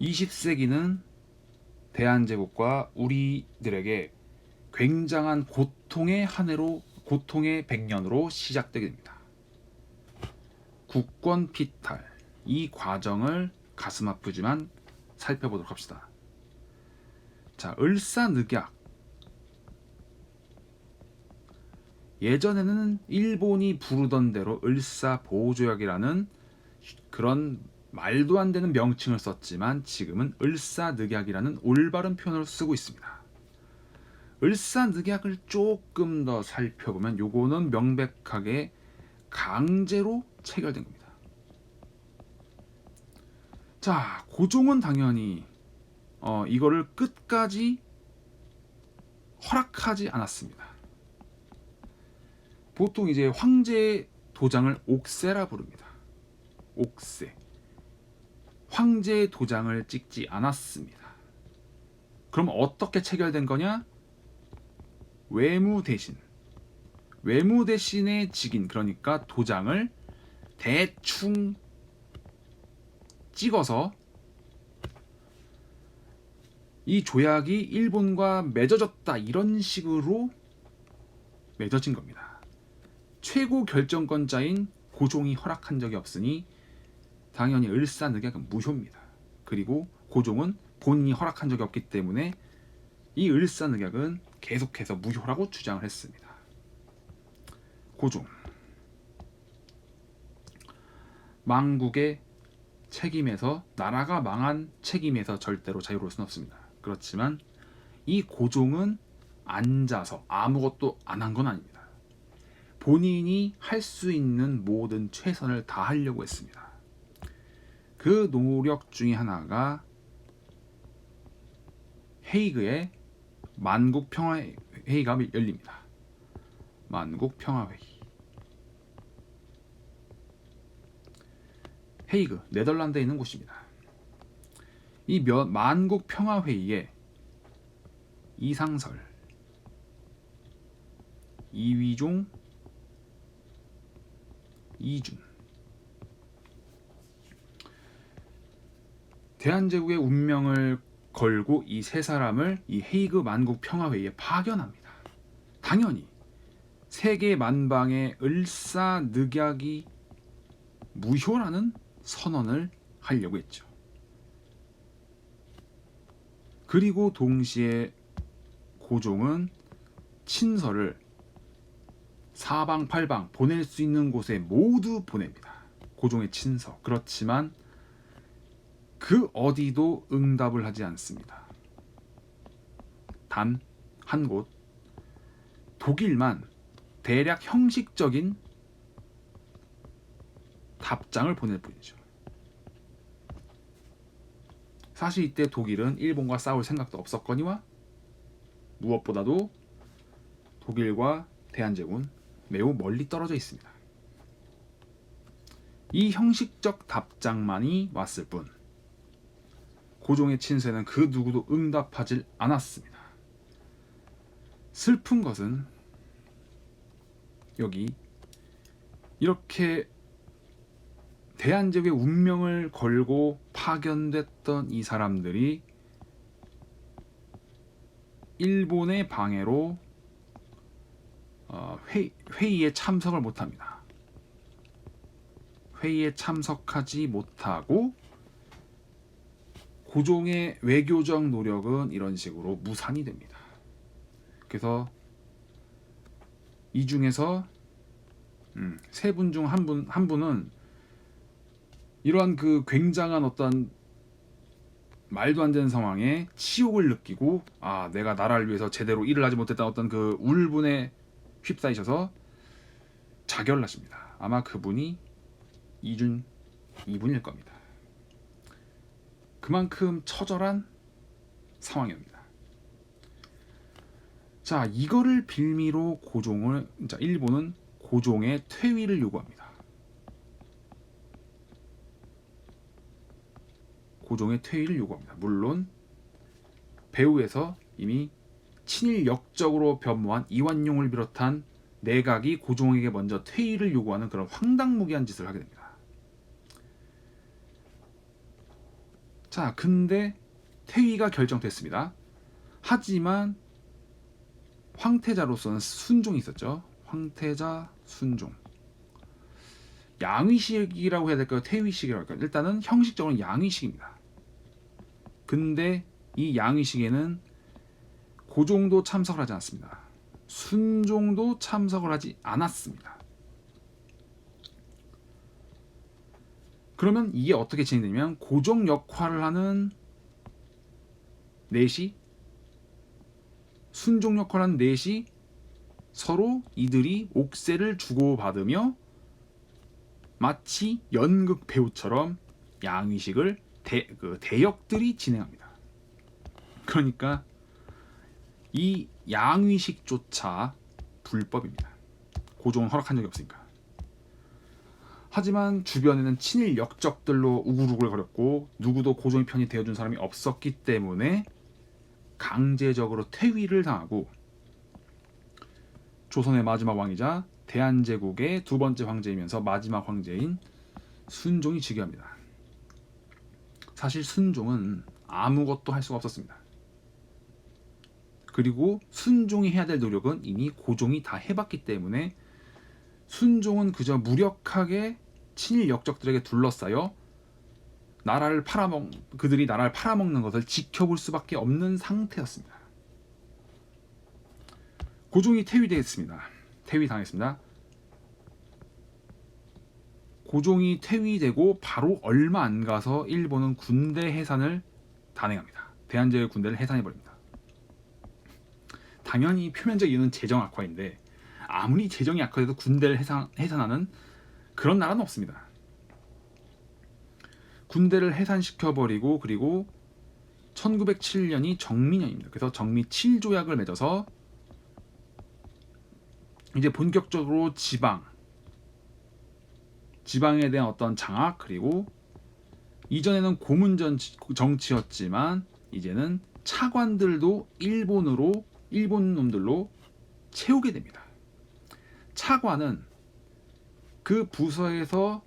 20세기는 대한제국과 우리들에게 굉장한 고통의 한 해로, 고통의 100년으로 시작되게 됩니다. 국권 피탈, 이 과정을 가슴 아프지만 살펴보도록 합시다. 자, 을사늑약. 예전에는 일본이 부르던 대로 을사보조약이라는 그런 말도 안 되는 명칭을 썼지만 지금은 을사늑약이라는 올바른 표현을 쓰고 있습니다. 을사늑약을 조금 더 살펴보면 요거는 명백하게 강제로 체결된 겁니다. 자, 고종은 당연히 이거를 끝까지 허락하지 않았습니다. 보통 이제 황제 도장을 옥세라 부릅니다. 옥세. 황제 도장을 찍지 않았습니다. 그럼 어떻게 체결된 거냐? 외무 대신. 외무 대신의 직인, 그러니까 도장을 대충 찍어서 이 조약이 일본과 맺어졌다, 이런 식으로 맺어진 겁니다. 최고 결정권자인 고종이 허락한 적이 없으니 당연히 을사늑약은 무효입니다. 그리고 고종은 본인이 허락한 적이 없기 때문에 이 을사늑약은 계속해서 무효라고 주장을 했습니다. 고종, 망국의 책임에서, 나라가 망한 책임에서 절대로 자유로울 수는 없습니다. 그렇지만 이 고종은 앉아서 아무것도 안 한 건 아닙니다. 본인이 할 수 있는 모든 최선을 다하려고 했습니다. 그 노력 중에 하나가 헤이그의 만국평화회의가 열립니다. 만국평화회의. 헤이그, 네덜란드에 있는 곳입니다. 이 만국평화회의에 이상설, 이위종, 이준, 대한제국의 운명을 걸고 이 세 사람을 이 헤이그 만국평화회의에 파견합니다. 당연히 세계 만방의 을사늑약이 무효라는 선언을 하려고 했죠. 그리고 동시에 고종은 친서를 사방팔방 보낼 수 있는 곳에 모두 보냅니다. 고종의 친서. 그렇지만 그 어디도 응답을 하지 않습니다. 단 한 곳, 독일만 대략 형식적인 답장을 보낼 뿐이죠. 사실 이때 독일은 일본과 싸울 생각도 없었거니와 무엇보다도 독일과 대한제국은 매우 멀리 떨어져 있습니다. 이 형식적 답장만이 왔을 뿐 고종의 친서에는 그 누구도 응답하지 않았습니다. 슬픈 것은 여기 이렇게 대한제국의 운명을 걸고 파견됐던 이 사람들이 일본의 방해로 회의에 참석을 못합니다. 회의에 참석하지 못하고 고종의 외교적 노력은 이런 식으로 무산이 됩니다. 그래서 이 중에서 세 분 중 한 분은 이러한 그 굉장한 어떤 말도 안 되는 상황에 치욕을 느끼고, 아, 내가 나라를 위해서 제대로 일을 하지 못했다, 어떤 그 울분에 휩싸이셔서 자결을 하십니다. 아마 그분이 이준 이분일 겁니다. 그만큼 처절한 상황입니다. 자, 이거를 빌미로 일본은 고종의 퇴위를 요구합니다. 고종의 퇴위를 요구합니다. 물론 배후에서 이미 친일 역적으로 변모한 이완용을 비롯한 내각이 고종에게 먼저 퇴위를 요구하는 그런 황당무계한 짓을 하게 됩니다. 자, 근데 퇴위가 결정됐습니다. 하지만 황태자로서는 순종이 있었죠. 황태자 순종. 양위식이라고 해야 될까요? 퇴위식이라고 할까요? 일단은 형식적으로는 양위식입니다. 근데 이 양위식에는 고종도 참석을 하지 않았습니다. 순종도 참석을 하지 않았습니다. 그러면 이게 어떻게 진행되냐면 고종 역할을 하는 넷이, 순종 역할을 하는 넷이 서로 이들이 옥세를 주고받으며 마치 연극 배우처럼 양위식을 대역들이 진행합니다. 그러니까 이 양위식조차 불법입니다. 고종은 허락한 적이 없으니까. 하지만 주변에는 친일 역적들로 우글우글거렸고 누구도 고종의 편이 되어준 사람이 없었기 때문에 강제적으로 퇴위를 당하고 조선의 마지막 왕이자 대한제국의 두 번째 황제이면서 마지막 황제인 순종이 즉위합니다. 사실 순종은 아무것도 할 수가 없었습니다. 그리고 순종이 해야 될 노력은 이미 고종이 다 해봤기 때문에 순종은 그저 무력하게 친일 역적들에게 둘러싸여 그들이 나라를 팔아먹는 것을 지켜볼 수밖에 없는 상태였습니다. 고종이 퇴위당했습니다. 고종이 퇴위되고 바로 얼마 안 가서 일본은 군대 해산을 단행합니다. 대한제국 군대를 해산해버립니다. 당연히 표면적 이유는 재정 악화인데 아무리 재정이 악화돼도 군대를 해산하는 그런 나라는 없습니다. 군대를 해산시켜버리고 그리고 1907년이 정민년입니다. 그래서 정미 7조약을 맺어서 이제 본격적으로 지방에 대한 어떤 장악, 그리고 이전에는 고문 정치였지만 이제는 차관들도 일본 놈들로 채우게 됩니다. 차관은 그 부서에서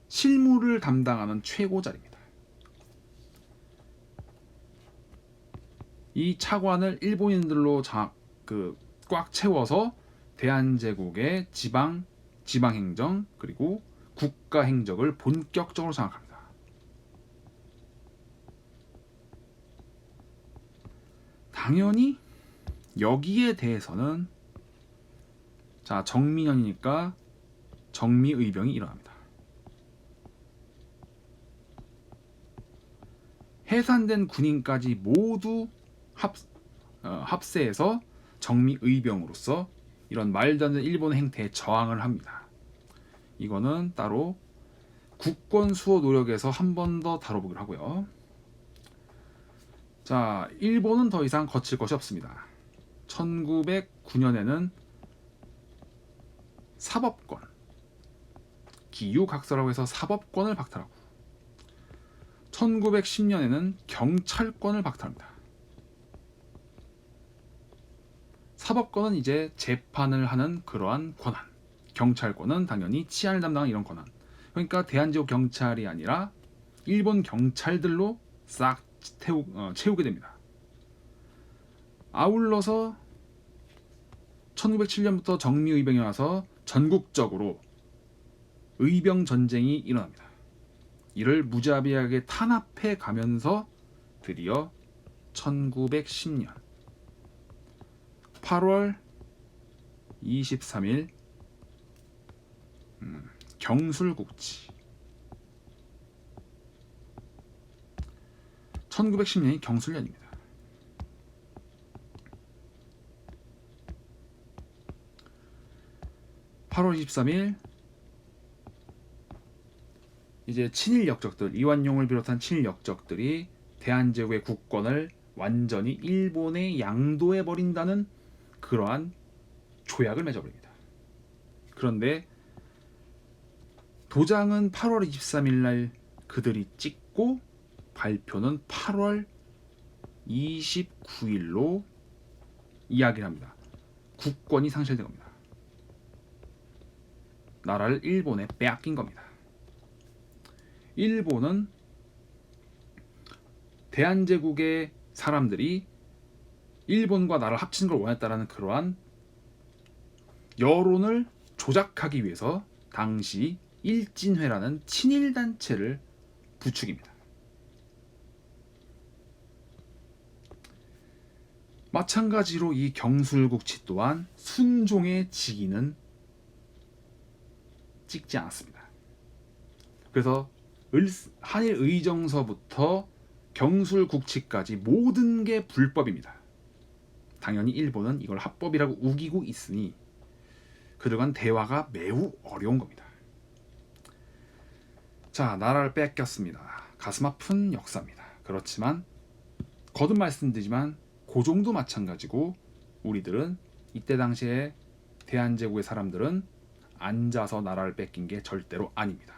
실무를 담당하는 최고 자리입니다. 이 차관을 일본인들로 꽉 채워서 대한제국의 지방행정 그리고 국가행정을 본격적으로 장악합니다. 당연히 여기에 대해서는 정민년이니까 정미의병이 일어납니다. 해산된 군인까지 모두 합세해서 정미의병으로서 이런 말도 안 되는 일본의 행태에 저항을 합니다. 이거는 따로 국권 수호 노력에서 한 번 더 다뤄보기로 하고요. 자, 일본은 더 이상 거칠 것이 없습니다. 1909년에는 사법권, 기유각서라고 해서 사법권을 박탈하고 1910년에는 경찰권을 박탈합니다. 사법권은 이제 재판을 하는 그러한 권한, 경찰권은 당연히 치안을 담당하는 이런 권한. 그러니까 대한제국 경찰이 아니라 일본 경찰들로 싹 채우게 됩니다. 아울러서 1907년부터 정미의병이 와서 전국적으로 의병 전쟁이 일어납니다. 이를 무자비하게 탄압해 가면서 드디어 1910년 8월 23일 경술국치 1910년이 경술년입니다. (8월 23일) 이제 친일 역적들, 이완용을 비롯한 친일 역적들이 대한제국의 국권을 완전히 일본에 양도해 버린다는 그러한 조약을 맺어버립니다. 그런데 도장은 8월 23일 날 그들이 찍고 발표는 8월 29일로 이야기를 합니다. 국권이 상실된 겁니다. 나라를 일본에 빼앗긴 겁니다. 일본은 대한제국의 사람들이 일본과 나라를 합치는 걸 원했다라는 그러한 여론을 조작하기 위해서 당시 일진회라는 친일 단체를 부추깁니다. 마찬가지로 이 경술국치 또한 순종의 직위는 찍지 않았습니다. 그래서 한일 의정서부터 경술국치까지 모든 게 불법입니다. 당연히 일본은 이걸 합법이라고 우기고 있으니 그들과는 대화가 매우 어려운 겁니다. 자, 나라를 뺏겼습니다. 가슴 아픈 역사입니다. 그렇지만 거듭 말씀드리지만 고종도 마찬가지고 우리들은 이때 당시에 대한제국의 사람들은 앉아서 나라를 뺏긴 게 절대로 아닙니다.